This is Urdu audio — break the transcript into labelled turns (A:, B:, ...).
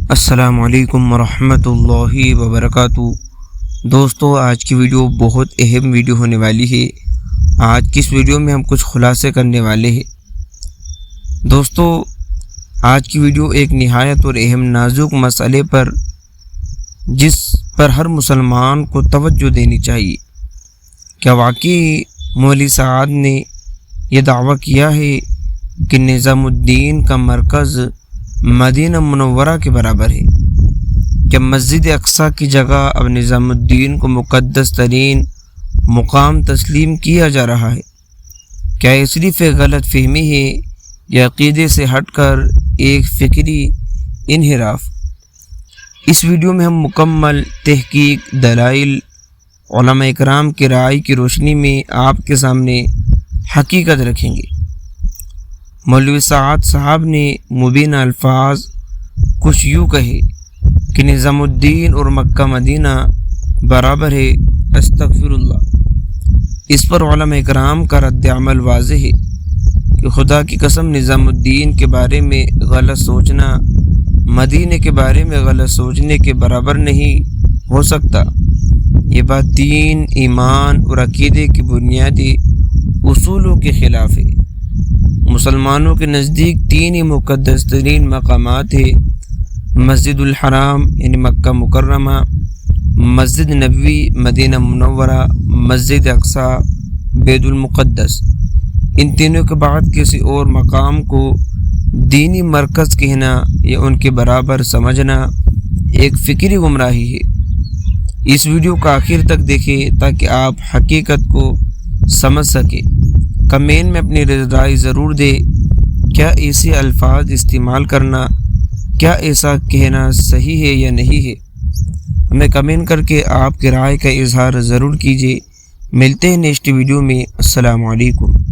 A: السلام علیکم ورحمۃ اللہ وبرکاتہ۔ دوستو، آج کی ویڈیو بہت اہم ویڈیو ہونے والی ہے۔ آج کی اس ویڈیو میں ہم کچھ خلاصے کرنے والے ہیں۔ دوستو، آج کی ویڈیو ایک نہایت اور اہم نازک مسئلے پر جس پر ہر مسلمان کو توجہ دینی چاہیے۔ کیا واقعی مولوی سعد نے یہ دعویٰ کیا ہے کہ نظام الدین کا مرکز مدینہ منورہ کے برابر ہے؟ کیا مسجد اقصیٰ کی جگہ اب نظام الدین کو مقدس ترین مقام تسلیم کیا جا رہا ہے؟ کیا یہ صرف ایک غلط فہمی ہے یا عقیدے سے ہٹ کر ایک فکری انحراف؟ اس ویڈیو میں ہم مکمل تحقیق، دلائل، علماء اکرام کی رائے کی روشنی میں آپ کے سامنے حقیقت رکھیں گے۔ مولوی سعد صاحب نے مبینہ الفاظ کچھ یوں کہے کہ نظام الدین اور مکہ مدینہ برابر ہے، استغفر اللہ۔ اس پر علماء اکرام کا رد عمل واضح ہے کہ خدا کی قسم نظام الدین کے بارے میں غلط سوچنا مدینہ کے بارے میں غلط سوچنے کے برابر نہیں ہو سکتا۔ یہ بات دین، ایمان اور عقیدے کی بنیادی اصولوں کے خلاف ہے۔ مسلمانوں کے نزدیک تین ہی مقدس ترین مقامات ہیں: مسجد الحرام یعنی مکہ مکرمہ، مسجد نبوی مدینہ منورہ، مسجد اقصیٰ بیت المقدس۔ ان تینوں کے بعد کسی اور مقام کو دینی مرکز کہنا یا ان کے برابر سمجھنا ایک فکری گمراہی ہے۔ اس ویڈیو کا آخر تک دیکھیں تاکہ آپ حقیقت کو سمجھ سکیں۔ کمنٹ میں اپنی رائے ضرور دیں۔ کیا ایسے الفاظ استعمال کرنا، کیا ایسا کہنا صحیح ہے یا نہیں ہے؟ ہمیں کمنٹ کر کے آپ کی رائے کا اظہار ضرور کیجیے۔ ملتے ہیں نیکسٹ ویڈیو میں۔ السلام علیکم۔